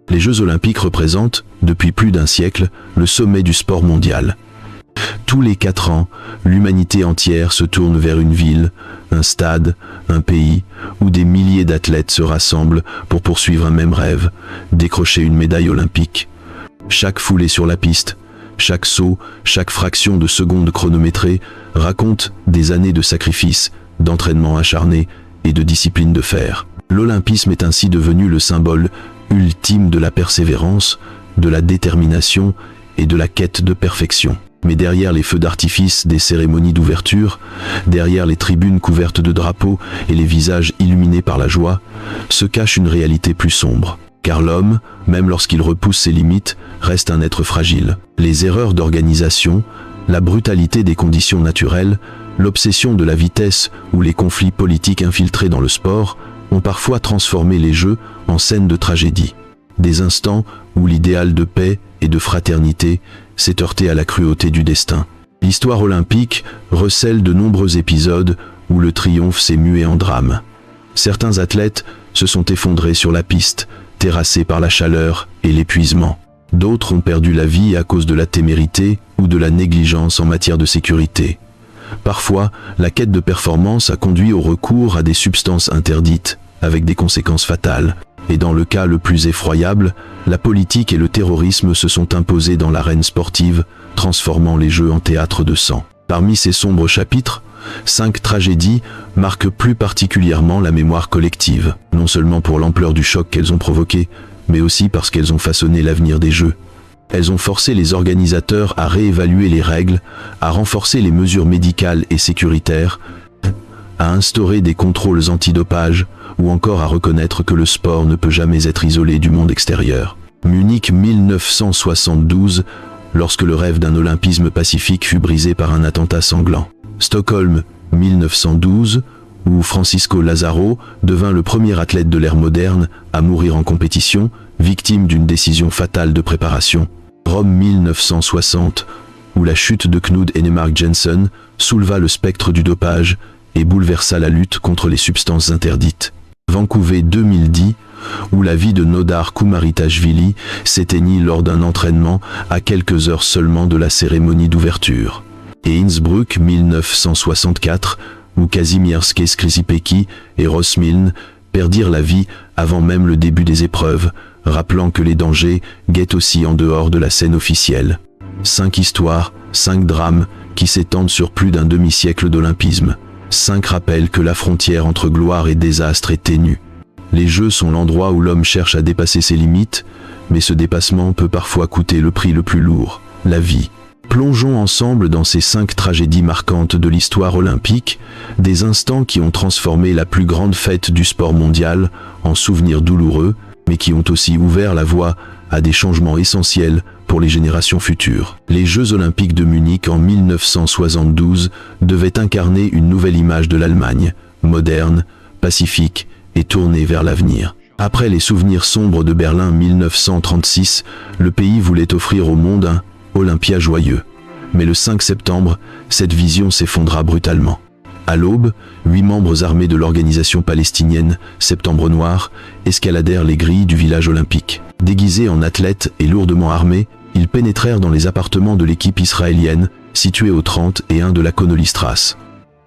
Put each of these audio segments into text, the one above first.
Les Jeux Olympiques représentent, depuis plus d'un siècle, le sommet du sport mondial. Tous les 4 ans, l'humanité entière se tourne vers une ville, un stade, un pays, où des milliers d'athlètes se rassemblent pour poursuivre un même rêve, décrocher une médaille olympique. Chaque foulée sur la piste, chaque saut, chaque fraction de seconde chronométrée raconte des années de sacrifices, d'entraînement acharné et de discipline de fer. L'olympisme est ainsi devenu le symbole ultime de la persévérance, de la détermination et de la quête de perfection. Mais derrière les feux d'artifice des cérémonies d'ouverture, derrière les tribunes couvertes de drapeaux et les visages illuminés par la joie, se cache une réalité plus sombre. Car l'homme, même lorsqu'il repousse ses limites, reste un être fragile. Les erreurs d'organisation, la brutalité des conditions naturelles, l'obsession de la vitesse ou les conflits politiques infiltrés dans le sport ont parfois transformé les Jeux en scènes de tragédie. Des instants où l'idéal de paix et de fraternité s'est heurté à la cruauté du destin. L'histoire olympique recèle de nombreux épisodes où le triomphe s'est mué en drame. Certains athlètes se sont effondrés sur la piste, terrassés par la chaleur et l'épuisement. D'autres ont perdu la vie à cause de la témérité ou de la négligence en matière de sécurité. Parfois, la quête de performance a conduit au recours à des substances interdites, avec des conséquences fatales. Et dans le cas le plus effroyable, la politique et le terrorisme se sont imposés dans l'arène sportive, transformant les Jeux en théâtre de sang. Parmi ces sombres chapitres, 5 tragédies marquent plus particulièrement la mémoire collective, non seulement pour l'ampleur du choc qu'elles ont provoqué, mais aussi parce qu'elles ont façonné l'avenir des Jeux. Elles ont forcé les organisateurs à réévaluer les règles, à renforcer les mesures médicales et sécuritaires, à instaurer des contrôles antidopage, ou encore à reconnaître que le sport ne peut jamais être isolé du monde extérieur. Munich 1972, lorsque le rêve d'un olympisme pacifique fut brisé par un attentat sanglant. Stockholm 1912, où Francisco Lázaro devint le premier athlète de l'ère moderne à mourir en compétition, victime d'une décision fatale de préparation. Rome 1960, où la chute de Knud Hennemark Jensen souleva le spectre du dopage et bouleversa la lutte contre les substances interdites. Vancouver 2010, où la vie de Nodar Kumaritashvili s'éteignit lors d'un entraînement à quelques heures seulement de la cérémonie d'ouverture. Et Innsbruck 1964, où Kazimierz Skripecki et Ross Milne perdirent la vie avant même le début des épreuves, rappelant que les dangers guettent aussi en dehors de la scène officielle. 5 histoires, 5 drames qui s'étendent sur plus d'un demi-siècle d'olympisme. 5 rappels que la frontière entre gloire et désastre est ténue. Les Jeux sont l'endroit où l'homme cherche à dépasser ses limites, mais ce dépassement peut parfois coûter le prix le plus lourd, la vie. Plongeons ensemble dans ces 5 tragédies marquantes de l'histoire olympique, des instants qui ont transformé la plus grande fête du sport mondial en souvenirs douloureux, mais qui ont aussi ouvert la voie à des changements essentiels pour les générations futures. Les Jeux Olympiques de Munich en 1972 devaient incarner une nouvelle image de l'Allemagne, moderne, pacifique et tournée vers l'avenir. Après les souvenirs sombres de Berlin 1936, le pays voulait offrir au monde un Olympia joyeux. Mais le 5 septembre, cette vision s'effondra brutalement. À l'aube, 8 membres armés de l'organisation palestinienne Septembre Noir escaladèrent les grilles du village olympique. Déguisés en athlètes et lourdement armés, ils pénétrèrent dans les appartements de l'équipe israélienne, située au 31 de la Connolly-Strasse.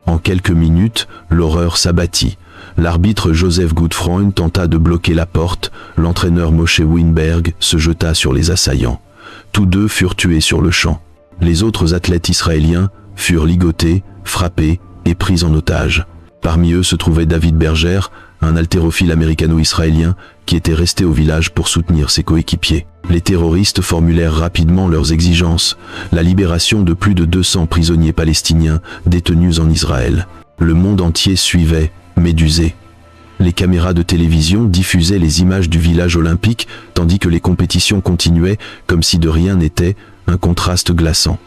En quelques minutes, l'horreur s'abattit. L'arbitre Joseph Gutfreund tenta de bloquer la porte, l'entraîneur Moshe Weinberg se jeta sur les assaillants. Tous deux furent tués sur le champ. Les autres athlètes israéliens furent ligotés, frappés et pris en otage. Parmi eux se trouvait David Berger, un haltérophile américano-israélien qui était resté au village pour soutenir ses coéquipiers. Les terroristes formulèrent rapidement leurs exigences, la libération de plus de 200 prisonniers palestiniens détenus en Israël. Le monde entier suivait, médusé. Les caméras de télévision diffusaient les images du village olympique, tandis que les compétitions continuaient comme si de rien n'était, un contraste glaçant.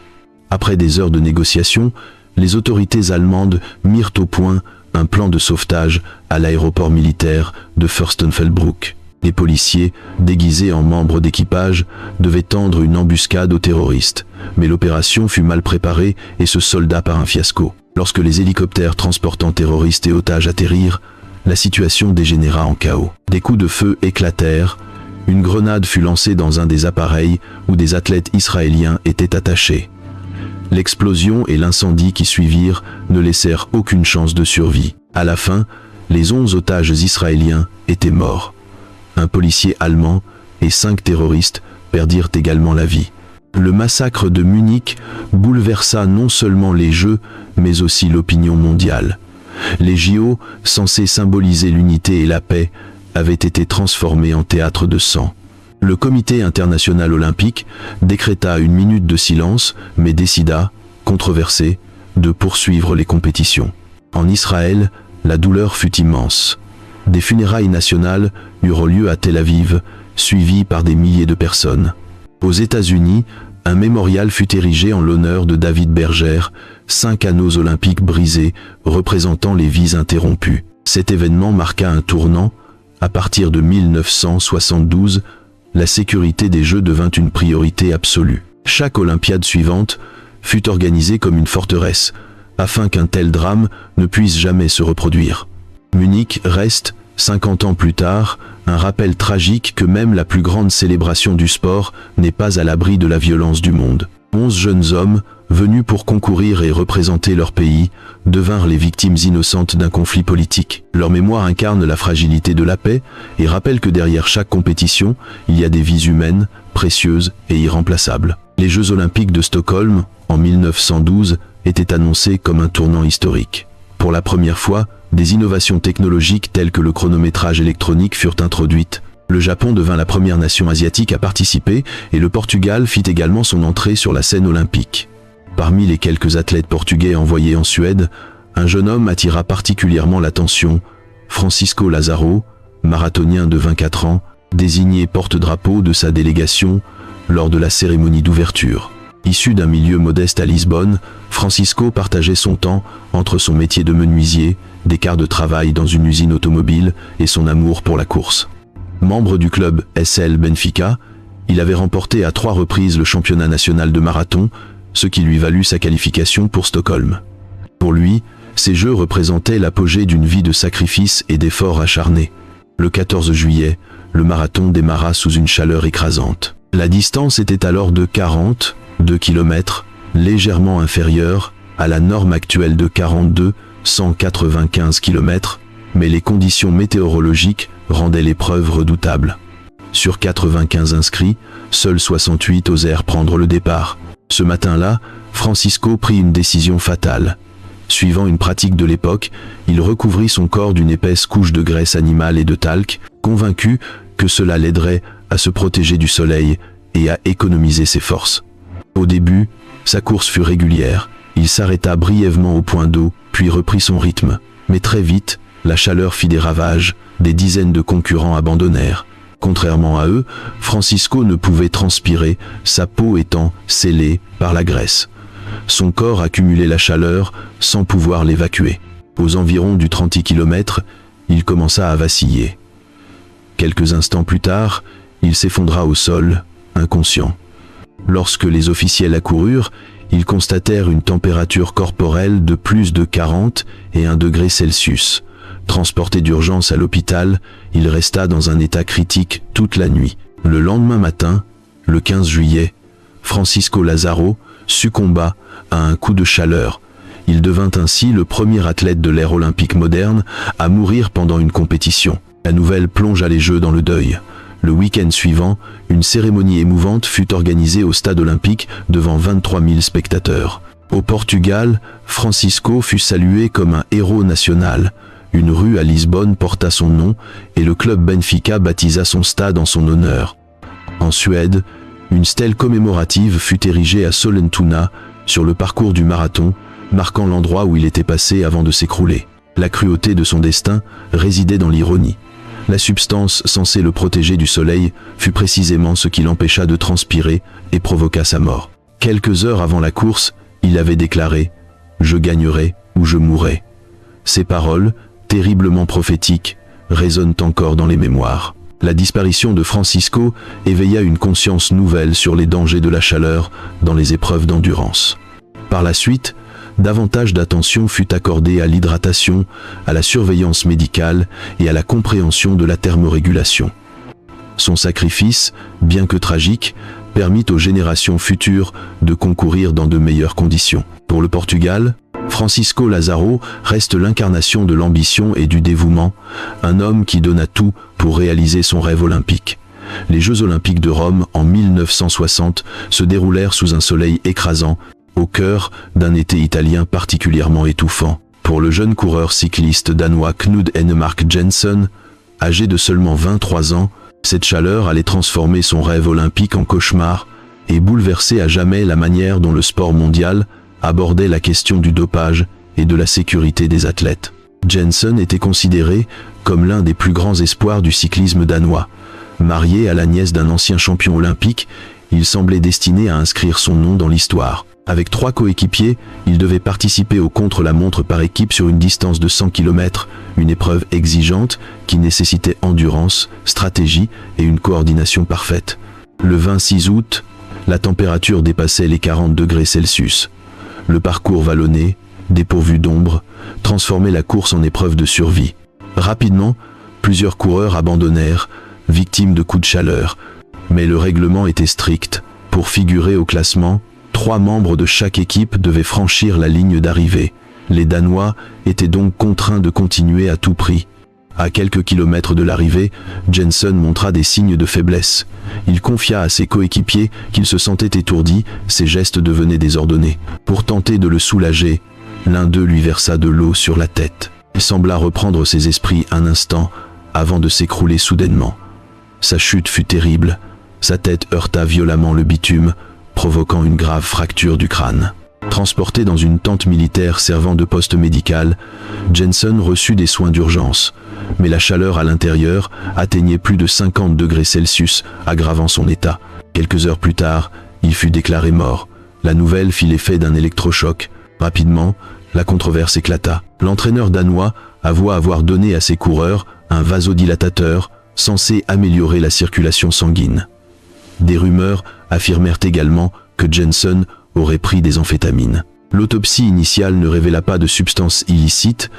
Après des heures de négociations, les autorités allemandes mirent au point un plan de sauvetage à l'aéroport militaire de Fürstenfeldbruck. Les policiers, déguisés en membres d'équipage, devaient tendre une embuscade aux terroristes, mais l'opération fut mal préparée et se solda par un fiasco. Lorsque les hélicoptères transportant terroristes et otages atterrirent, la situation dégénéra en chaos. Des coups de feu éclatèrent, Une grenade fut lancée dans un des appareils où des athlètes israéliens étaient attachés. L'explosion et l'incendie qui suivirent ne laissèrent aucune chance de survie. À la fin, les 11 otages israéliens étaient morts. Un policier allemand et 5 terroristes perdirent également la vie. Le massacre de Munich bouleversa non seulement les Jeux, mais aussi l'opinion mondiale. Les JO, censés symboliser l'unité et la paix, avaient été transformés en théâtre de sang. Le Comité international olympique décréta une minute de silence, mais décida, controversé, de poursuivre les compétitions. En Israël, la douleur fut immense. Des funérailles nationales eurent lieu à Tel Aviv, suivies par des milliers de personnes. Aux États-Unis, un mémorial fut érigé en l'honneur de David Berger, 5 anneaux olympiques brisés, représentant les vies interrompues. Cet événement marqua un tournant. À partir de 1972, la sécurité des Jeux devint une priorité absolue. Chaque Olympiade suivante fut organisée comme une forteresse, afin qu'un tel drame ne puisse jamais se reproduire. Munich reste, 50 ans plus tard, un rappel tragique que même la plus grande célébration du sport n'est pas à l'abri de la violence du monde. 11 jeunes hommes, venus pour concourir et représenter leur pays, devinrent les victimes innocentes d'un conflit politique. Leur mémoire incarne la fragilité de la paix et rappelle que derrière chaque compétition, il y a des vies humaines, précieuses et irremplaçables. Les Jeux olympiques de Stockholm, en 1912, étaient annoncés comme un tournant historique. Pour la première fois, des innovations technologiques telles que le chronométrage électronique furent introduites. Le Japon devint la première nation asiatique à participer et le Portugal fit également son entrée sur la scène olympique. Parmi les quelques athlètes portugais envoyés en Suède, un jeune homme attira particulièrement l'attention, Francisco Lazaro, marathonien de 24 ans, désigné porte-drapeau de sa délégation lors de la cérémonie d'ouverture. Issu d'un milieu modeste à Lisbonne, Francisco partageait son temps entre son métier de menuisier, des quarts de travail dans une usine automobile et son amour pour la course. Membre du club SL Benfica, il avait remporté à 3 reprises le championnat national de marathon, ce qui lui valut sa qualification pour Stockholm. Pour lui, ces Jeux représentaient l'apogée d'une vie de sacrifice et d'efforts acharnés. Le 14 juillet, le marathon démarra sous une chaleur écrasante. La distance était alors de 42 km, légèrement inférieure à la norme actuelle de 195 km, mais les conditions météorologiques rendaient l'épreuve redoutable. Sur 95 inscrits, seuls 68 osèrent prendre le départ. Ce matin-là, Francisco prit une décision fatale. Suivant une pratique de l'époque, il recouvrit son corps d'une épaisse couche de graisse animale et de talc, convaincu que cela l'aiderait à se protéger du soleil et à économiser ses forces. Au début, sa course fut régulière. Il s'arrêta brièvement au point d'eau, puis reprit son rythme. Mais très vite, la chaleur fit des ravages, des dizaines de concurrents abandonnèrent. Contrairement à eux, Francisco ne pouvait transpirer, sa peau étant scellée par la graisse. Son corps accumulait la chaleur sans pouvoir l'évacuer. Aux environs du 30 km, il commença à vaciller. Quelques instants plus tard, il s'effondra au sol, inconscient. Lorsque les officiels accoururent, ils constatèrent une température corporelle de plus de 41 degrés Celsius. Transporté d'urgence à l'hôpital, il resta dans un état critique toute la nuit. Le lendemain matin, le 15 juillet, Francisco Lazaro succomba à un coup de chaleur. Il devint ainsi le premier athlète de l'ère olympique moderne à mourir pendant une compétition. La nouvelle plongea les Jeux dans le deuil. Le week-end suivant, une cérémonie émouvante fut organisée au stade olympique devant 23 000 spectateurs. Au Portugal, Francisco fut salué comme un héros national. Une rue à Lisbonne porta son nom et le club Benfica baptisa son stade en son honneur. En Suède, une stèle commémorative fut érigée à Sollentuna sur le parcours du marathon, marquant l'endroit où il était passé avant de s'écrouler. La cruauté de son destin résidait dans l'ironie. La substance censée le protéger du soleil fut précisément ce qui l'empêcha de transpirer et provoqua sa mort. Quelques heures avant la course, il avait déclaré « Je gagnerai ou je mourrai ». Ces paroles, terriblement prophétiques, résonnent encore dans les mémoires. La disparition de Francisco éveilla une conscience nouvelle sur les dangers de la chaleur dans les épreuves d'endurance. Par la suite, davantage d'attention fut accordée à l'hydratation, à la surveillance médicale et à la compréhension de la thermorégulation. Son sacrifice, bien que tragique, permit aux générations futures de concourir dans de meilleures conditions. Pour le Portugal, Francisco Lázaro reste l'incarnation de l'ambition et du dévouement, un homme qui donna tout pour réaliser son rêve olympique. Les Jeux olympiques de Rome en 1960 se déroulèrent sous un soleil écrasant, au cœur d'un été italien particulièrement étouffant. Pour le jeune coureur cycliste danois Knud Hennemark Jensen, âgé de seulement 23 ans, cette chaleur allait transformer son rêve olympique en cauchemar et bouleverser à jamais la manière dont le sport mondial abordait la question du dopage et de la sécurité des athlètes. Jensen était considéré comme l'un des plus grands espoirs du cyclisme danois. Marié à la nièce d'un ancien champion olympique, il semblait destiné à inscrire son nom dans l'histoire. Avec 3 coéquipiers, il devait participer au contre-la-montre par équipe sur une distance de 100 km, une épreuve exigeante qui nécessitait endurance, stratégie et une coordination parfaite. Le 26 août, la température dépassait les 40 degrés Celsius. Le parcours vallonné, dépourvu d'ombre, transformait la course en épreuve de survie. Rapidement, plusieurs coureurs abandonnèrent, victimes de coups de chaleur. Mais le règlement était strict. Pour figurer au classement, 3 membres de chaque équipe devaient franchir la ligne d'arrivée. Les Danois étaient donc contraints de continuer à tout prix. À quelques kilomètres de l'arrivée, Jensen montra des signes de faiblesse. Il confia à ses coéquipiers qu'il se sentait étourdi, ses gestes devenaient désordonnés. Pour tenter de le soulager, l'un d'eux lui versa de l'eau sur la tête. Il sembla reprendre ses esprits un instant avant de s'écrouler soudainement. Sa chute fut terrible. Sa tête heurta violemment le bitume, provoquant une grave fracture du crâne. Transporté dans une tente militaire servant de poste médical, Jensen reçut des soins d'urgence. Mais la chaleur à l'intérieur atteignait plus de 50 degrés Celsius, aggravant son état. Quelques heures plus tard, il fut déclaré mort. La nouvelle fit l'effet d'un électrochoc. Rapidement, la controverse éclata. L'entraîneur danois avoua avoir donné à ses coureurs un vasodilatateur censé améliorer la circulation sanguine. Des rumeurs affirmèrent également que Jensen aurait pris des amphétamines. L'autopsie initiale ne révéla pas de substances illicites,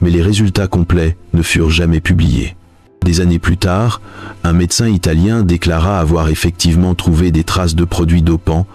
mais les résultats complets ne furent jamais publiés. Des années plus tard, un médecin italien déclara avoir effectivement trouvé des traces de produits dopants,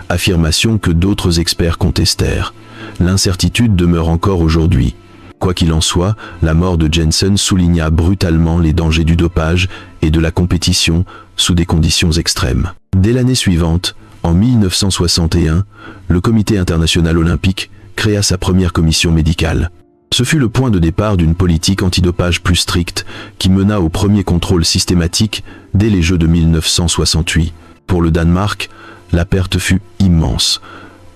affirmation que d'autres experts contestèrent. L'incertitude demeure encore aujourd'hui. Quoi qu'il en soit, la mort de Jensen souligna brutalement les dangers du dopage et de la compétition sous des conditions extrêmes. Dès l'année suivante, en 1961, le Comité international olympique créa sa première commission médicale. Ce fut le point de départ d'une politique antidopage plus stricte qui mena au premier contrôle systématique dès les Jeux de 1968. Pour le Danemark, la perte fut immense.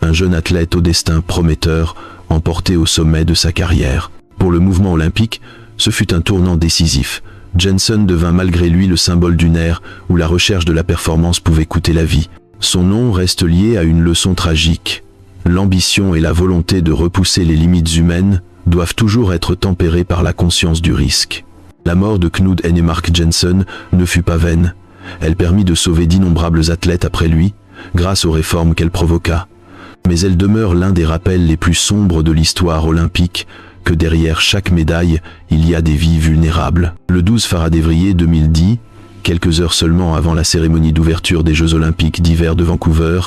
Un jeune athlète au destin prometteur emporté au sommet de sa carrière. Pour le mouvement olympique, ce fut un tournant décisif. Jensen devint malgré lui le symbole d'une ère où la recherche de la performance pouvait coûter la vie. Son nom reste lié à une leçon tragique. L'ambition et la volonté de repousser les limites humaines doivent toujours être tempérées par la conscience du risque. La mort de Knud Hennemark Jensen ne fut pas vaine. Elle permit de sauver d'innombrables athlètes après lui, grâce aux réformes qu'elle provoqua. Mais elle demeure l'un des rappels les plus sombres de l'histoire olympique, que derrière chaque médaille, il y a des vies vulnérables. Le 12 février 2010, quelques heures seulement avant la cérémonie d'ouverture des Jeux olympiques d'hiver de Vancouver,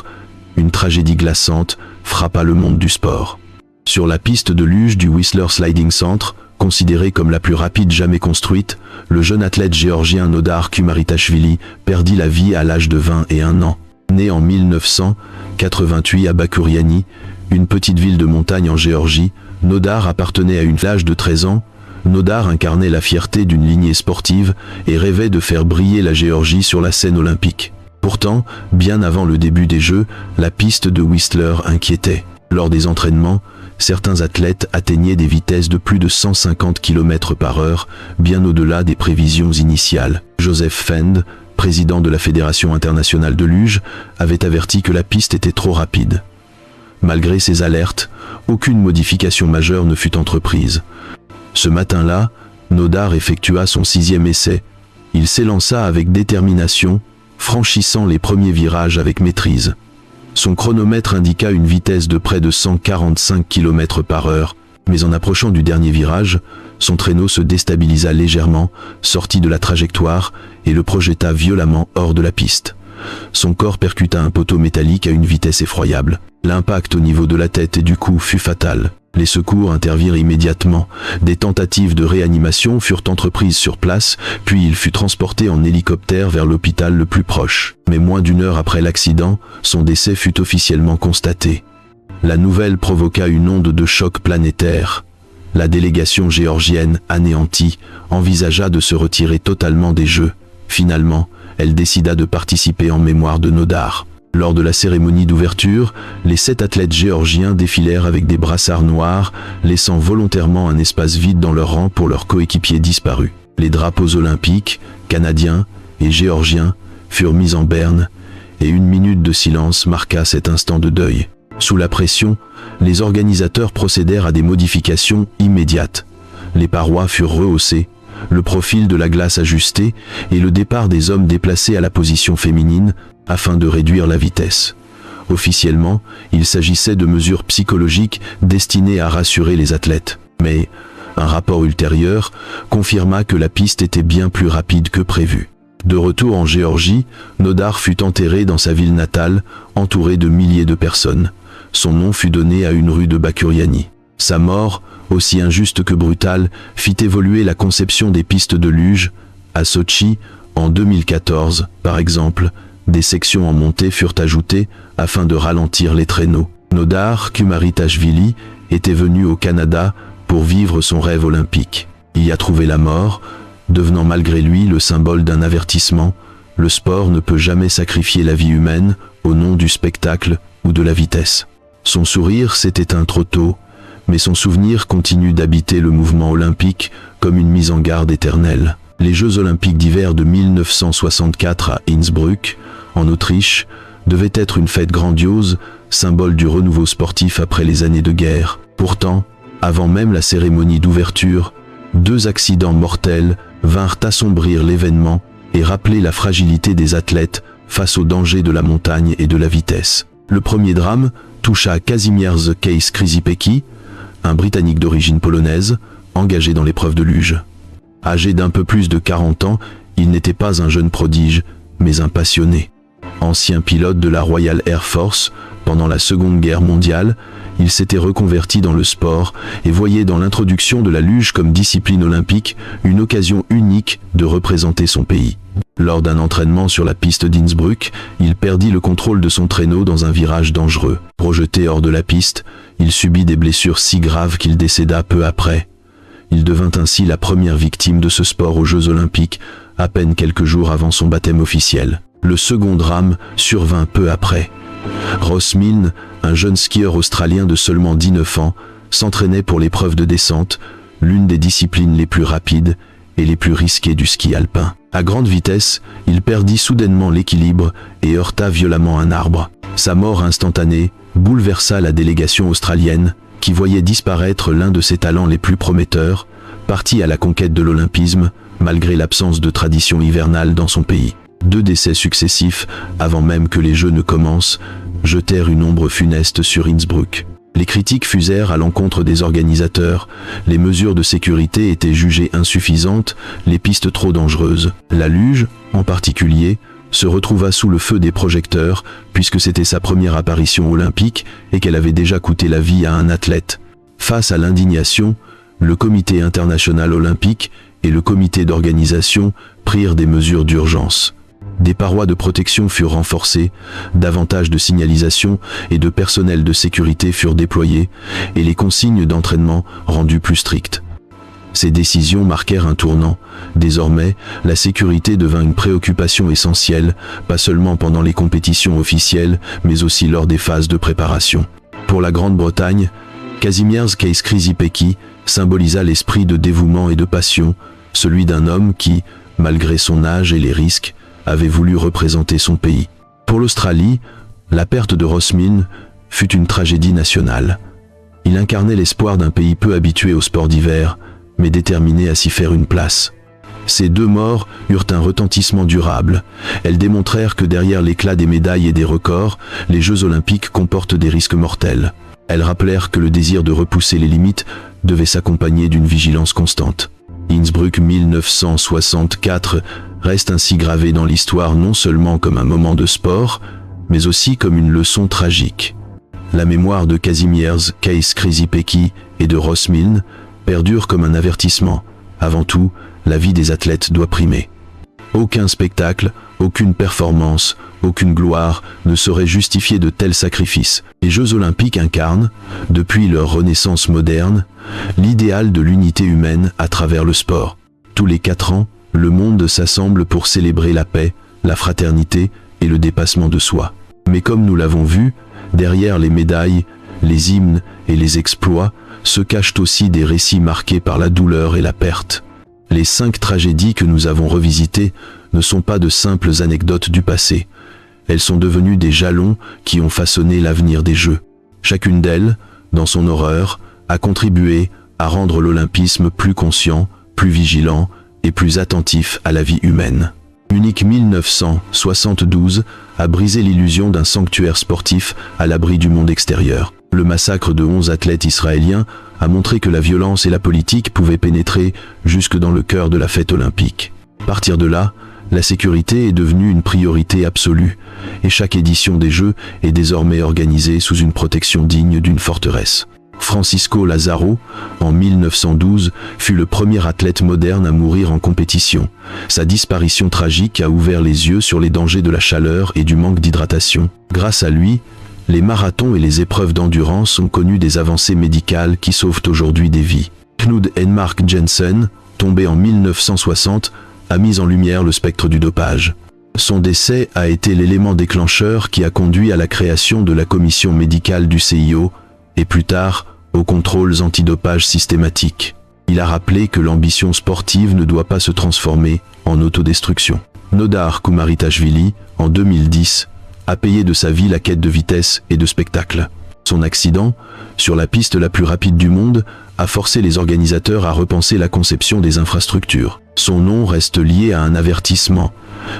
une tragédie glaçante frappa le monde du sport. Sur la piste de luge du Whistler Sliding Centre, considérée comme la plus rapide jamais construite, le jeune athlète géorgien Nodar Kumaritashvili perdit la vie à l'âge de 21 ans. Né en 1988 à Bakouriani, une petite ville de montagne en Géorgie, Nodar appartenait à une âge de 13 ans. Nodar incarnait la fierté d'une lignée sportive et rêvait de faire briller la Géorgie sur la scène olympique. Pourtant, bien avant le début des Jeux, la piste de Whistler inquiétait. Lors des entraînements, certains athlètes atteignaient des vitesses de plus de 150 km/h, bien au-delà des prévisions initiales. Joseph Fend, président de la Fédération internationale de luge, avait averti que la piste était trop rapide. Malgré ces alertes, aucune modification majeure ne fut entreprise. Ce matin-là, Nodar effectua son 6e essai. Il s'élança avec détermination, franchissant les premiers virages avec maîtrise. Son chronomètre indiqua une vitesse de près de 145 km/h, Mais en approchant du dernier virage, son traîneau se déstabilisa légèrement, sortit de la trajectoire et le projeta violemment hors de la piste. Son corps percuta un poteau métallique à une vitesse effroyable. L'impact au niveau de la tête et du cou fut fatal. Les secours intervirent immédiatement. Des tentatives de réanimation furent entreprises sur place, puis il fut transporté en hélicoptère vers l'hôpital le plus proche. Mais moins d'une heure après l'accident, son décès fut officiellement constaté. La nouvelle provoqua une onde de choc planétaire. La délégation géorgienne, anéantie, envisagea de se retirer totalement des Jeux. Finalement, elle décida de participer en mémoire de Nodar. Lors de la cérémonie d'ouverture, les 7 athlètes géorgiens défilèrent avec des brassards noirs, laissant volontairement un espace vide dans leur rang pour leurs coéquipiers disparus. Les drapeaux olympiques, canadiens et géorgiens, furent mis en berne, et 1 minute de silence marqua cet instant de deuil. Sous la pression, les organisateurs procédèrent à des modifications immédiates. Les parois furent rehaussées, le profil de la glace ajusté et le départ des hommes déplacés à la position féminine afin de réduire la vitesse. Officiellement, il s'agissait de mesures psychologiques destinées à rassurer les athlètes. Mais un rapport ultérieur confirma que la piste était bien plus rapide que prévu. De retour en Géorgie, Nodar fut enterré dans sa ville natale, entouré de milliers de personnes. Son nom fut donné à une rue de Bakuriani. Sa mort, aussi injuste que brutale, fit évoluer la conception des pistes de luge. À Sotchi, en 2014, par exemple, des sections en montée furent ajoutées afin de ralentir les traîneaux. Nodar Kumaritashvili était venu au Canada pour vivre son rêve olympique. Il y a trouvé la mort, devenant malgré lui le symbole d'un avertissement. Le sport ne peut jamais sacrifier la vie humaine au nom du spectacle ou de la vitesse. Son sourire s'est éteint trop tôt, mais son souvenir continue d'habiter le mouvement olympique comme une mise en garde éternelle. Les Jeux olympiques d'hiver de 1964 à Innsbruck, en Autriche, devaient être une fête grandiose, symbole du renouveau sportif après les années de guerre. Pourtant, avant même la cérémonie d'ouverture, 2 accidents mortels vinrent assombrir l'événement et rappeler la fragilité des athlètes face aux dangers de la montagne et de la vitesse. Le premier drame toucha Kazimierz Kejs-Krzypecki, un Britannique d'origine polonaise, engagé dans l'épreuve de luge. Âgé d'un peu plus de 40 ans, il n'était pas un jeune prodige, mais un passionné. Ancien pilote de la Royal Air Force, pendant la Seconde Guerre mondiale, il s'était reconverti dans le sport et voyait dans l'introduction de la luge comme discipline olympique une occasion unique de représenter son pays. Lors d'un entraînement sur la piste d'Innsbruck, il perdit le contrôle de son traîneau dans un virage dangereux. Projeté hors de la piste, il subit des blessures si graves qu'il décéda peu après. Il devint ainsi la première victime de ce sport aux Jeux olympiques, à peine quelques jours avant son baptême officiel. Le second drame survint peu après. Ross Milne, un jeune skieur australien de seulement 19 ans, s'entraînait pour l'épreuve de descente, l'une des disciplines les plus rapides et les plus risquées du ski alpin. À grande vitesse, il perdit soudainement l'équilibre et heurta violemment un arbre. Sa mort instantanée bouleversa la délégation australienne, qui voyait disparaître l'un de ses talents les plus prometteurs, parti à la conquête de l'olympisme, malgré l'absence de tradition hivernale dans son pays. 2 décès successifs, avant même que les Jeux ne commencent, jetèrent une ombre funeste sur Innsbruck. Les critiques fusèrent à l'encontre des organisateurs, les mesures de sécurité étaient jugées insuffisantes, les pistes trop dangereuses. La luge, en particulier, se retrouva sous le feu des projecteurs, puisque c'était sa première apparition olympique et qu'elle avait déjà coûté la vie à un athlète. Face à l'indignation, le Comité international olympique et le comité d'organisation prirent des mesures d'urgence. Des parois de protection furent renforcées, davantage de signalisation et de personnel de sécurité furent déployés, et les consignes d'entraînement rendues plus strictes. Ces décisions marquèrent un tournant. Désormais, la sécurité devint une préoccupation essentielle, pas seulement pendant les compétitions officielles, mais aussi lors des phases de préparation. Pour la Grande-Bretagne, Kazimierz Kejs-Krzypecki symbolisa l'esprit de dévouement et de passion, celui d'un homme qui, malgré son âge et les risques, avait voulu représenter son pays. Pour l'Australie, la perte de Ross Milne fut une tragédie nationale. Il incarnait l'espoir d'un pays peu habitué au sport d'hiver, mais déterminé à s'y faire une place. Ces 2 morts eurent un retentissement durable. Elles démontrèrent que derrière l'éclat des médailles et des records, les Jeux olympiques comportent des risques mortels. Elles rappelèrent que le désir de repousser les limites devait s'accompagner d'une vigilance constante. Innsbruck 1964 reste ainsi gravé dans l'histoire non seulement comme un moment de sport, mais aussi comme une leçon tragique. La mémoire de Kazimierz Krzyżewski et de Ross Milne perdure comme un avertissement. Avant tout, la vie des athlètes doit primer. Aucun spectacle, aucune performance, aucune gloire ne saurait justifier de tels sacrifices. Les Jeux Olympiques incarnent, depuis leur renaissance moderne, l'idéal de l'unité humaine à travers le sport. Tous les 4 ans, le monde s'assemble pour célébrer la paix, la fraternité et le dépassement de soi. Mais comme nous l'avons vu, derrière les médailles, les hymnes et les exploits se cachent aussi des récits marqués par la douleur et la perte. Les 5 tragédies que nous avons revisitées ne sont pas de simples anecdotes du passé. Elles sont devenues des jalons qui ont façonné l'avenir des Jeux. Chacune d'elles, dans son horreur, a contribué à rendre l'olympisme plus conscient, plus vigilant et plus attentif à la vie humaine. Munich 1972 a brisé l'illusion d'un sanctuaire sportif à l'abri du monde extérieur. Le massacre de 11 athlètes israéliens a montré que la violence et la politique pouvaient pénétrer jusque dans le cœur de la fête olympique. À partir de là, la sécurité est devenue une priorité absolue, et chaque édition des Jeux est désormais organisée sous une protection digne d'une forteresse. Francisco Lázaro, en 1912, fut le premier athlète moderne à mourir en compétition. Sa disparition tragique a ouvert les yeux sur les dangers de la chaleur et du manque d'hydratation. Grâce à lui, les marathons et les épreuves d'endurance ont connu des avancées médicales qui sauvent aujourd'hui des vies. Knud Henmark Jensen, tombé en 1960, a mis en lumière le spectre du dopage. Son décès a été l'élément déclencheur qui a conduit à la création de la commission médicale du CIO et plus tard aux contrôles antidopage systématiques. Il a rappelé que l'ambition sportive ne doit pas se transformer en autodestruction. Nodar Kumaritashvili, en 2010, a payé de sa vie la quête de vitesse et de spectacle. Son accident, sur la piste la plus rapide du monde, a forcé les organisateurs à repenser la conception des infrastructures. Son nom reste lié à un avertissement.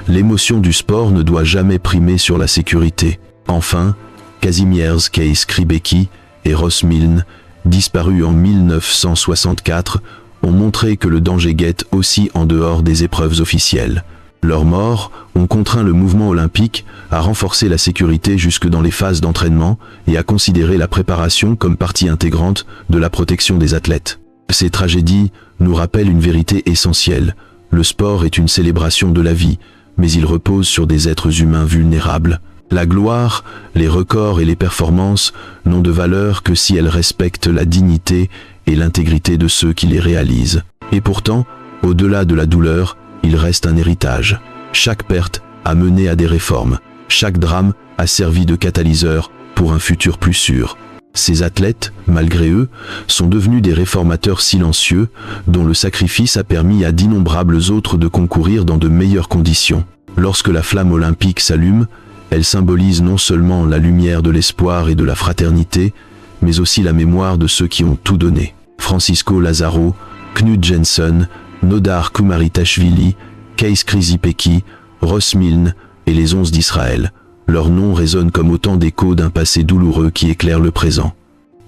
L'émotion du sport ne doit jamais primer sur la sécurité. Enfin, Kazimierz Krzyżewski et Ross Milne, disparus en 1964, ont montré que le danger guette aussi en dehors des épreuves officielles. Leurs morts ont contraint le mouvement olympique à renforcer la sécurité jusque dans les phases d'entraînement et à considérer la préparation comme partie intégrante de la protection des athlètes. Ces tragédies nous rappellent une vérité essentielle. Le sport est une célébration de la vie, mais il repose sur des êtres humains vulnérables. La gloire, les records et les performances n'ont de valeur que si elles respectent la dignité et l'intégrité de ceux qui les réalisent. Et pourtant, au-delà de la douleur, il reste un héritage. Chaque perte a mené à des réformes. Chaque drame a servi de catalyseur pour un futur plus sûr. Ces athlètes, malgré eux, sont devenus des réformateurs silencieux dont le sacrifice a permis à d'innombrables autres de concourir dans de meilleures conditions. Lorsque la flamme olympique s'allume, elle symbolise non seulement la lumière de l'espoir et de la fraternité, mais aussi la mémoire de ceux qui ont tout donné. Francisco Lázaro, Knud Jensen, Nodar Kumaritashvili, Krzyżewski, Ross Milne et les 11 d'Israël. Leurs noms résonnent comme autant d'échos d'un passé douloureux qui éclaire le présent.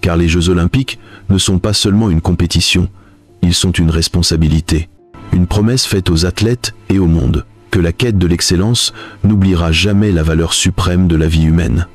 Car les Jeux Olympiques ne sont pas seulement une compétition, ils sont une responsabilité. Une promesse faite aux athlètes et au monde, que la quête de l'excellence n'oubliera jamais la valeur suprême de la vie humaine.